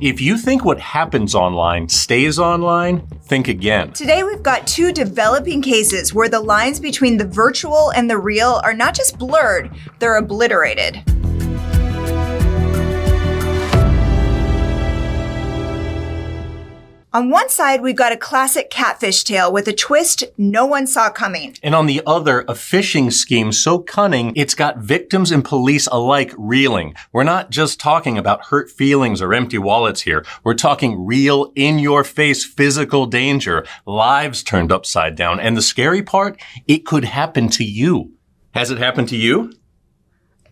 If you think what happens online stays online, think again. Today we've got two developing cases where the lines between the virtual and the real are not just blurred, they're obliterated. On one side, we've got a classic catfish tale with a twist no one saw coming. And on the other, a phishing scheme so cunning, it's got victims and police alike reeling. We're not just talking about hurt feelings or empty wallets here. We're talking real, in-your-face physical danger, lives turned upside down. And the scary part, it could happen to you. Has it happened to you?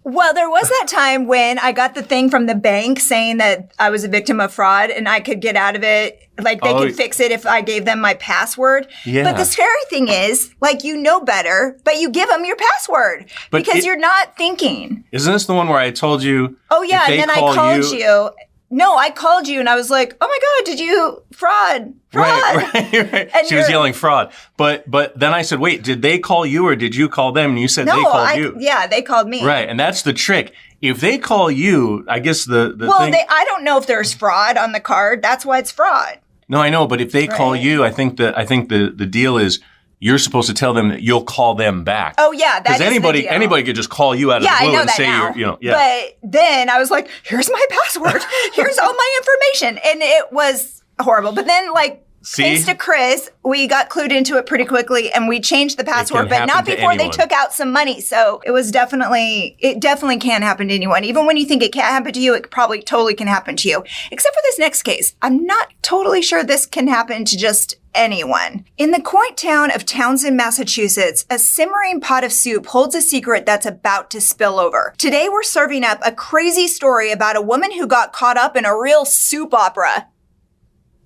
Well, there was that time when I got the thing from the bank saying that I was a victim of fraud and I could get out of it. Like, they could fix it if I gave them my password. Yeah. But the scary thing is, like, you know better, but you give them your password because you're not thinking. Isn't this the one where I told you? Oh, yeah. And then I called you. No, I called you and I was like, oh my God, did you fraud? Right. And she was yelling fraud. But then I said, wait, did they call you or did you call them? And you said they called you. Yeah, they called me. Right. And that's the trick. If they call you, I guess the thing. I don't know if there's fraud on the card. That's why it's fraud. No, I know. But if they call you, I think the deal is you're supposed to tell them that you'll call them back. Oh, yeah. That is anybody could just call you out of the blue and say you're. But then I was like, here's my password. Here's all my information. And it was horrible. But then, thanks to Chris, we got clued into it pretty quickly and we changed the password, but not before they took out some money. So it definitely can happen to anyone. Even when you think it can't happen to you, it probably totally can happen to you. Except for this next case. I'm not totally sure this can happen to just anyone. In the quaint town of Townsend, Massachusetts, a simmering pot of soup holds a secret that's about to spill over. Today we're serving up a crazy story about a woman who got caught up in a real soup opera.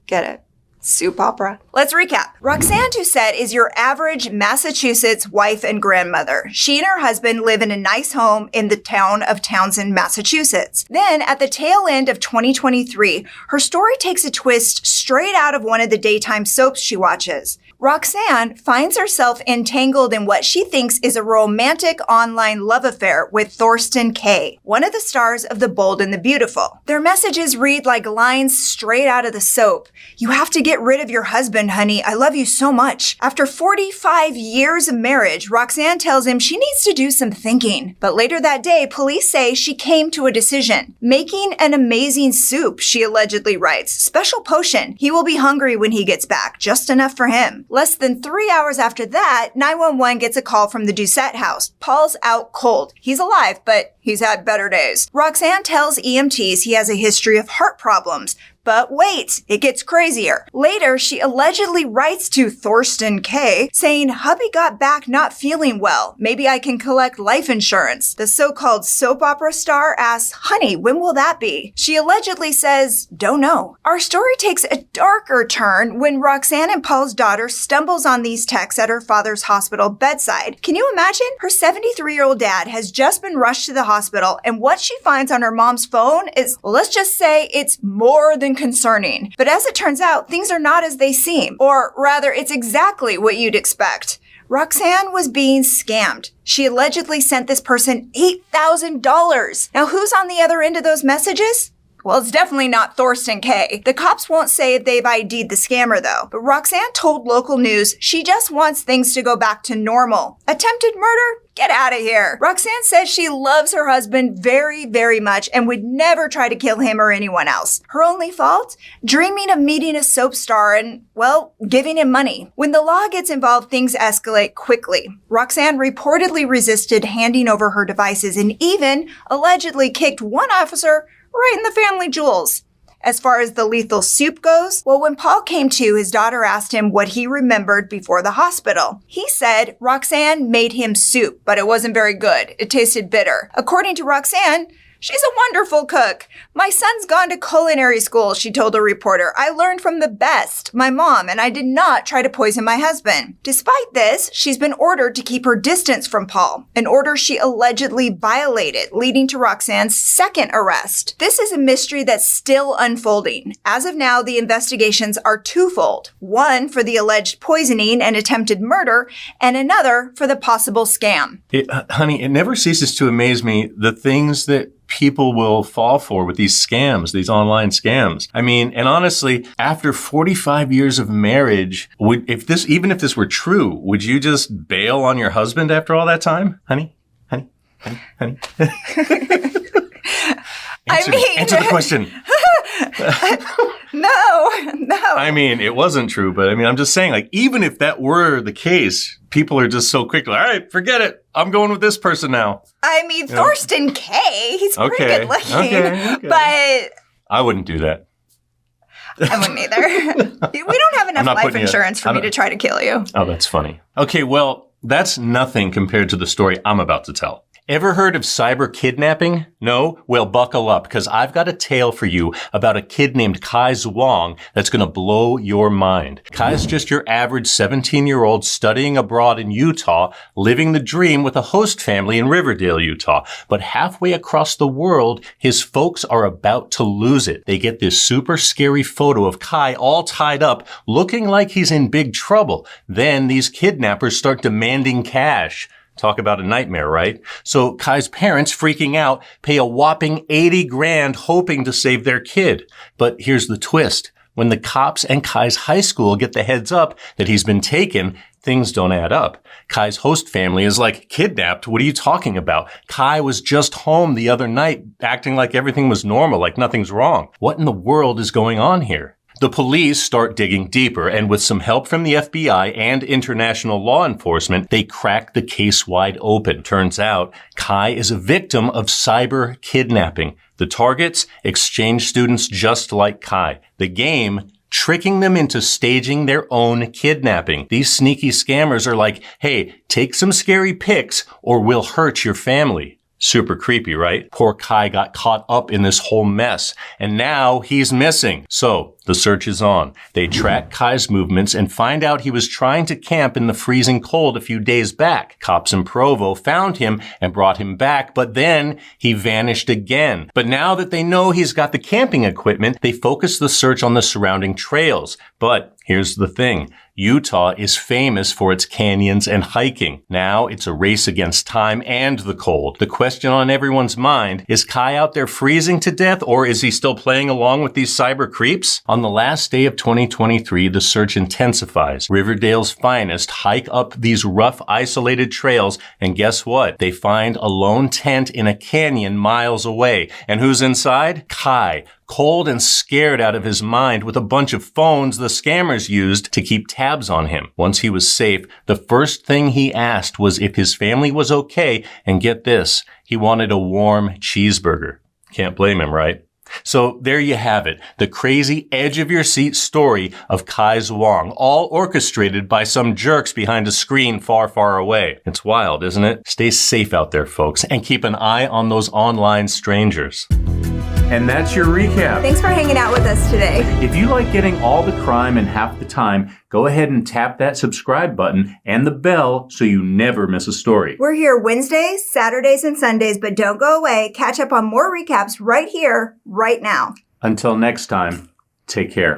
Get it? Soup opera. Let's recap. Roxanne Doucette is your average Massachusetts wife and grandmother. She and her husband live in a nice home in the town of Townsend, Massachusetts. Then, at the tail end of 2023, her story takes a twist straight out of one of the daytime soaps she watches. Roxanne finds herself entangled in what she thinks is a romantic online love affair with Thorsten Kaye, one of the stars of The Bold and the Beautiful. Their messages read like lines straight out of the soap. You have to get rid of your husband, honey. I love you so much. After 45 years of marriage, Roxanne tells him she needs to do some thinking. But later that day, police say she came to a decision. Making an amazing soup, she allegedly writes. Special potion. He will be hungry when he gets back. Just enough for him. Less than 3 hours after that, 911 gets a call from the Doucette house. Paul's out cold. He's alive, but he's had better days. Roxanne tells EMTs he has a history of heart problems. But wait, it gets crazier. Later, she allegedly writes to Thorsten Kaye saying, hubby got back not feeling well. Maybe I can collect life insurance. The so-called soap opera star asks, honey, when will that be? She allegedly says, don't know. Our story takes a darker turn when Roxanne and Paul's daughter stumbles on these texts at her father's hospital bedside. Can you imagine? Her 73-year-old dad has just been rushed to the hospital, and what she finds on her mom's phone is, well, let's just say it's more than concerning. But as it turns out, things are not as they seem. Or rather, it's exactly what you'd expect. Roxanne was being scammed. She allegedly sent this person $8,000. Now, who's on the other end of those messages? Well, it's definitely not Thorsten Kaye. The cops won't say if they've ID'd the scammer, though. But Roxanne told local news she just wants things to go back to normal. Attempted murder? Get out of here. Roxanne says she loves her husband very, very much and would never try to kill him or anyone else. Her only fault? Dreaming of meeting a soap star and, well, giving him money. When the law gets involved, things escalate quickly. Roxanne reportedly resisted handing over her devices and even allegedly kicked one officer right in the family jewels. As far as the lethal soup goes, well, when Paul came to, his daughter asked him what he remembered before the hospital. He said Roxanne made him soup, but it wasn't very good. It tasted bitter. According to Roxanne, she's a wonderful cook. My son's gone to culinary school, she told a reporter. I learned from the best, my mom, and I did not try to poison my husband. Despite this, she's been ordered to keep her distance from Paul, an order she allegedly violated, leading to Roxanne's second arrest. This is a mystery that's still unfolding. As of now, the investigations are twofold. One for the alleged poisoning and attempted murder, and another for the possible scam. Honey, it never ceases to amaze me the things that people will fall for with these scams, these online scams. I mean, and honestly, after 45 years of marriage, even if this were true, would you just bail on your husband after all that time? Honey? Answer the question. No. I mean, it wasn't true, but I mean, I'm just saying, like, even if that were the case, people are just so quick, like, all right, forget it. I'm going with this person now. I mean, Thorsten Kaye, he's pretty good looking. Okay. But I wouldn't do that. I wouldn't either. We don't have enough life insurance for me to try to kill you. Oh, that's funny. Okay, well, that's nothing compared to the story I'm about to tell. Ever heard of cyber kidnapping? No? Well, buckle up, because I've got a tale for you about a kid named Kai Zhuang that's going to blow your mind. Kai's just your average 17-year-old studying abroad in Utah, living the dream with a host family in Riverdale, Utah. But halfway across the world, his folks are about to lose it. They get this super scary photo of Kai all tied up, looking like he's in big trouble. Then these kidnappers start demanding cash. Talk about a nightmare, right? So Kai's parents, freaking out, pay a whopping 80 grand hoping to save their kid. But here's the twist. When the cops and Kai's high school get the heads up that he's been taken, things don't add up. Kai's host family is like, kidnapped? What are you talking about? Kai was just home the other night, acting like everything was normal, like nothing's wrong. What in the world is going on here? The police start digging deeper, and with some help from the FBI and international law enforcement, they crack the case wide open. Turns out, Kai is a victim of cyber kidnapping. The targets, exchange students just like Kai. The game, tricking them into staging their own kidnapping. These sneaky scammers are like, hey, take some scary pics or we'll hurt your family. Super creepy, right? Poor Kai got caught up in this whole mess, and now he's missing. So the search is on. They track Kai's movements and find out he was trying to camp in the freezing cold a few days back. Cops in Provo found him and brought him back, but then he vanished again. But now that they know he's got the camping equipment, they focus the search on the surrounding trails. But here's the thing. Utah is famous for its canyons and hiking. Now it's a race against time and the cold. The question on everyone's mind, is Kai out there freezing to death, or is he still playing along with these cyber creeps? On the last day of 2023, the search intensifies. Riverdale's finest hike up these rough, isolated trails, and guess what? They find a lone tent in a canyon miles away. And who's inside? Kai. Cold and scared out of his mind with a bunch of phones the scammers used to keep tabs on him. Once he was safe, the first thing he asked was if his family was okay, and get this, he wanted a warm cheeseburger. Can't blame him, right? So there you have it, the crazy edge-of-your-seat story of Kai Zhuang, all orchestrated by some jerks behind a screen far, far away. It's wild, isn't it? Stay safe out there, folks, and keep an eye on those online strangers. And that's your recap. Thanks for hanging out with us today. If you like getting all the crime in half the time, go ahead and tap that subscribe button and the bell so you never miss a story. We're here Wednesdays, Saturdays, and Sundays, but don't go away. Catch up on more recaps right here, right now. Until next time, take care.